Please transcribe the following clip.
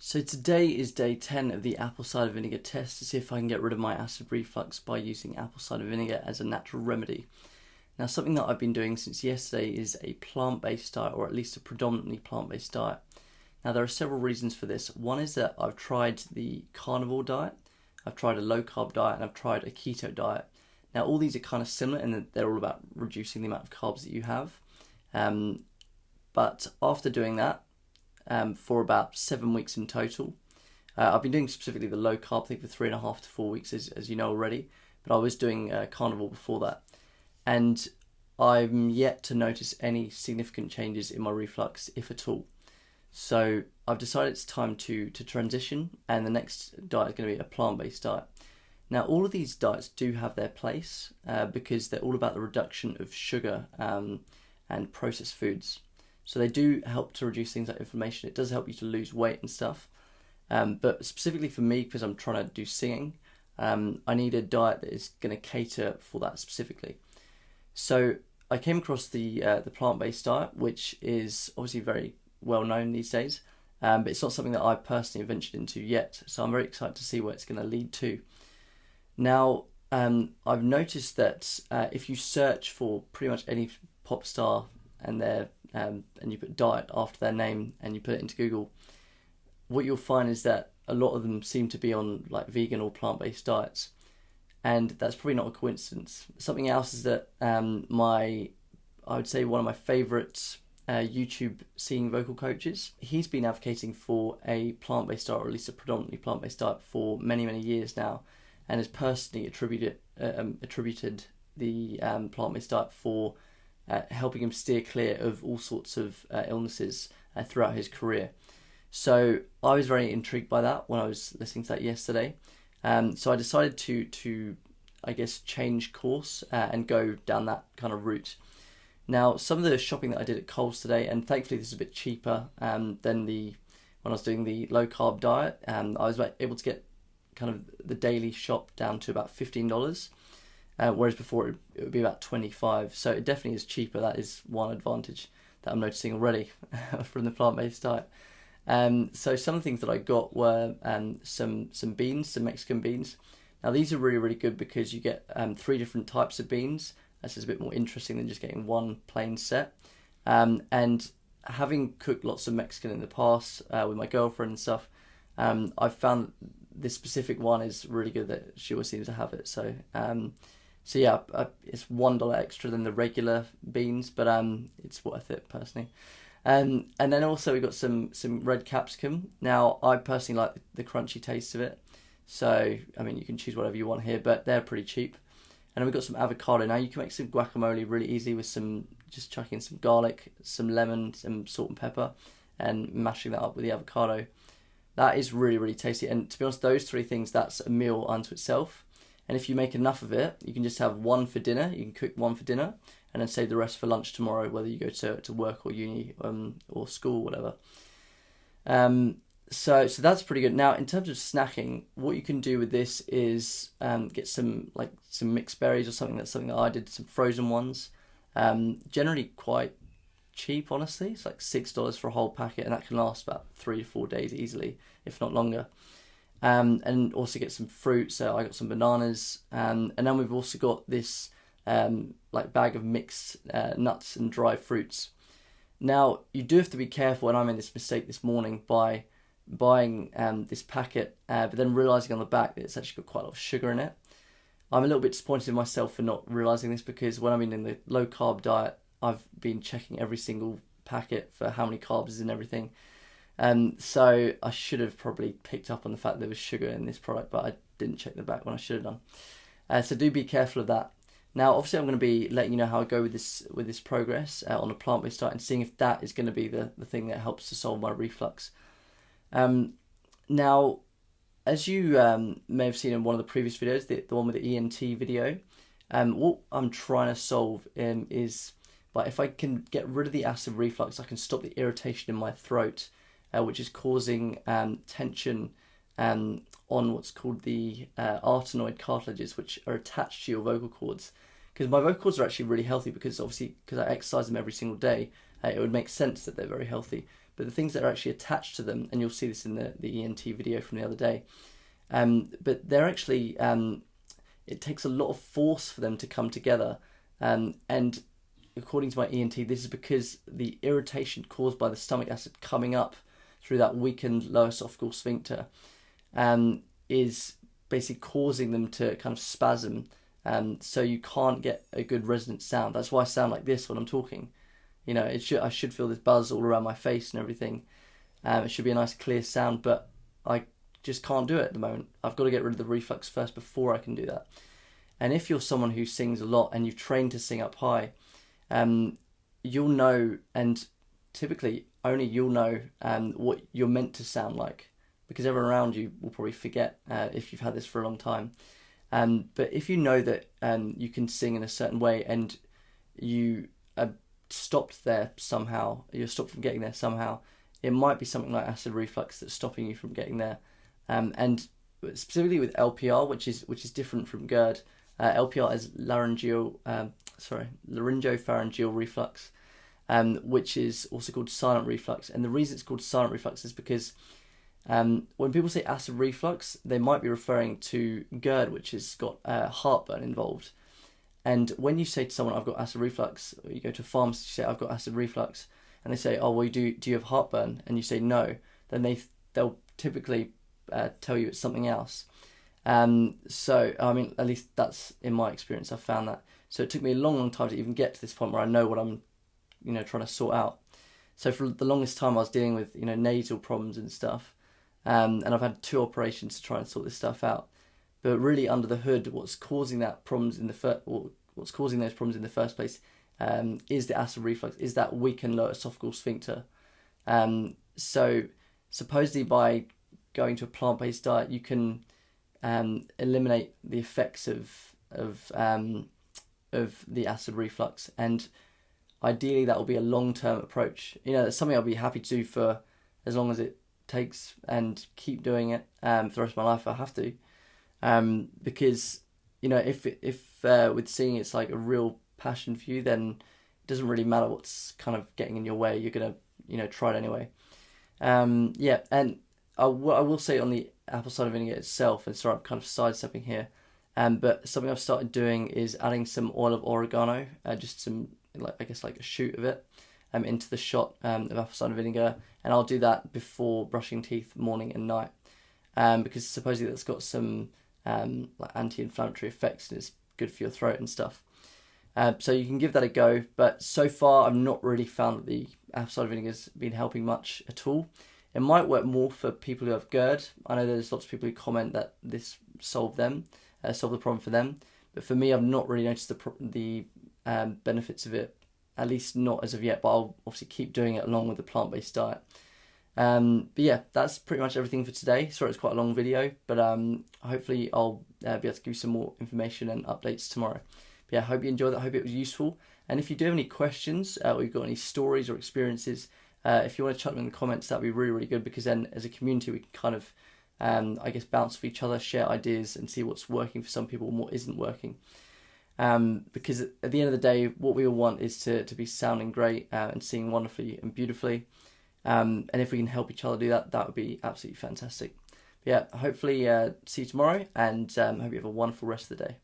So today is day 10 of the apple cider vinegar test to see if I can get rid of my acid reflux by using apple cider vinegar as a natural remedy. Now, something that I've been doing since yesterday is a plant-based diet, or at least a predominantly plant-based diet. Now, there are several reasons for this. One is that I've tried the carnivore diet, I've tried a low-carb diet, and I've tried a keto diet. Now, all these are kind of similar in that they're all about reducing the amount of carbs that you have. But after doing that, for about 7 weeks in total. I've been doing specifically the low carb thing for 3.5 to 4 weeks, as you know already, but I was doing carnivore before that. And I'm yet to notice any significant changes in my reflux, if at all. So I've decided it's time to transition, and the next diet is going to be a plant-based diet. Now, all of these diets do have their place because they're all about the reduction of sugar and processed foods. So they do help to reduce things like inflammation. It does help you to lose weight and stuff. But specifically for me, because I'm trying to do singing, I need a diet that is going to cater for that specifically. So I came across the plant-based diet, which is obviously very well known these days, but it's not something that I personally have ventured into yet. So I'm very excited to see where it's going to lead to. Now, I've noticed that if you search for pretty much any pop star and you put diet after their name and you put it into Google, what you'll find is that a lot of them seem to be on like vegan or plant-based diets, and that's probably not a coincidence. Something else is that I would say one of my favourite YouTube singing vocal coaches, he's been advocating for a plant-based diet, or at least a predominantly plant-based diet, for many years now, and has personally attributed the plant-based diet for helping him steer clear of all sorts of illnesses throughout his career. So I was very intrigued by that when I was listening to that yesterday. So I decided to I guess, change course and go down that kind of route. Now, some of the shopping that I did at Coles today, and thankfully this is a bit cheaper than when I was doing the low-carb diet, I was able to get kind of the daily shop down to about $15. Whereas before it would be about 25, so it definitely is cheaper. That is one advantage that I'm noticing already from the plant-based diet. So some of the things that I got were some beans, some Mexican beans. Now these are really good because you get 3 different types of beans. This is a bit more interesting than just getting one plain set. And having cooked lots of Mexican in the past with my girlfriend and stuff, I've found this specific one is really good, that she always seems to have it. So yeah, it's $1 extra than the regular beans, but it's worth it personally. And then also we got some red capsicum. Now I personally like the crunchy taste of it, so I mean you can choose whatever you want here, but they're pretty cheap. And then we got some avocado. Now you can make some guacamole really easy with just chucking some garlic, some lemon, some salt and pepper, and mashing that up with the avocado. That is really tasty. And to be honest, those 3 things, that's a meal unto itself. And if you make enough of it, you can just have one for dinner. You can cook one for dinner and then save the rest for lunch tomorrow, whether you go to work or uni or school, whatever. So that's pretty good. Now, in terms of snacking, what you can do with this is get some mixed berries or something. That's something that I did, some frozen ones. Generally quite cheap, honestly. It's like $6 for a whole packet, and that can last about 3 to 4 days easily, if not longer. And also get some fruit. So I got some bananas, and then we've also got this bag of mixed nuts and dry fruits. Now you do have to be careful, and I made this mistake this morning by buying this packet, but then realising on the back that it's actually got quite a lot of sugar in it. I'm a little bit disappointed in myself for not realising this, because when I've been in the low carb diet, I've been checking every single packet for how many carbs is in everything. So I should have probably picked up on the fact that there was sugar in this product, but I didn't check the back when I should have done. So do be careful of that. Now, obviously, I'm going to be letting you know how I go with this progress on a plant-based diet, and seeing if that is going to be the thing that helps to solve my reflux. Now, as you may have seen in one of the previous videos, the one with the ENT video, what I'm trying to solve is, if I can get rid of the acid reflux, I can stop the irritation in my throat, which is causing tension on what's called the arytenoid cartilages, which are attached to your vocal cords. Because my vocal cords are actually really healthy, because I exercise them every single day. It would make sense that they're very healthy. but the things that are actually attached to them, and you'll see this in the ENT video from the other day, but they're actually, it takes a lot of force for them to come together, and according to my ENT, this is because the irritation caused by the stomach acid coming up through that weakened lower esophageal sphincter is basically causing them to kind of spasm, so you can't get a good resonant sound. That's why I sound like this when I'm talking. You know, I should feel this buzz all around my face and everything. It should be a nice clear sound, but I just can't do it at the moment. I've got to get rid of the reflux first before I can do that. And if you're someone who sings a lot and you've trained to sing up high, you'll know, and typically only you'll know what you're meant to sound like, because everyone around you will probably forget if you've had this for a long time. But if you know that you can sing in a certain way and you are stopped there somehow, you're stopped from getting there somehow, it might be something like acid reflux that's stopping you from getting there. And specifically with LPR, which is different from GERD, LPR is laryngopharyngeal reflux, which is also called silent reflux. And the reason it's called silent reflux is because when people say acid reflux, they might be referring to GERD, which has got heartburn involved. And when you say to someone, I've got acid reflux, or you go to a pharmacist, you say, I've got acid reflux, and they say, oh, well, do you have heartburn? And you say no, then they'll typically tell you it's something else. So, I mean, at least that's in my experience, I've found that. So it took me a long time to even get to this point where I know what I'm, trying to sort out. So for the longest time I was dealing with, nasal problems and stuff. And I've had 2 operations to try and sort this stuff out. But really under the hood, what's causing those problems in the first place is the acid reflux, is that weakened lower esophageal sphincter. So supposedly by going to a plant-based diet, you can eliminate the effects of the acid reflux, and ideally that will be a long-term approach. That's something I'll be happy to do for as long as it takes, and keep doing it for the rest of my life if I have to, because if with singing it's like a real passion for you, then it doesn't really matter what's kind of getting in your way. You're gonna try it anyway. And I will say on the apple cider vinegar itself, and sorry I'm kind of sidestepping here, but something I've started doing is adding some oil of oregano, just some, like a shoot of it, into the shot of apple cider vinegar, and I'll do that before brushing teeth morning and night, because supposedly that's got some anti-inflammatory effects and it's good for your throat and stuff. So you can give that a go, but so far I've not really found that the apple cider vinegar's been helping much at all. It might work more for people who have GERD. I know there's lots of people who comment that this solved the problem for them, but for me I've not really noticed the benefits of it, at least not as of yet, but I'll obviously keep doing it along with the plant-based diet. But yeah, that's pretty much everything for today. Sorry it's quite a long video, but hopefully I'll be able to give you some more information and updates tomorrow. But yeah, I hope you enjoyed that, I hope it was useful, and if you do have any questions or you've got any stories or experiences, if you want to chuck them in the comments, that'd be really, really good, because then as a community we can kind of bounce off each other, share ideas, and see what's working for some people and what isn't working. Because at the end of the day, what we all want is to be sounding great and singing wonderfully and beautifully. And if we can help each other do that, that would be absolutely fantastic. But yeah, hopefully see you tomorrow, and hope you have a wonderful rest of the day.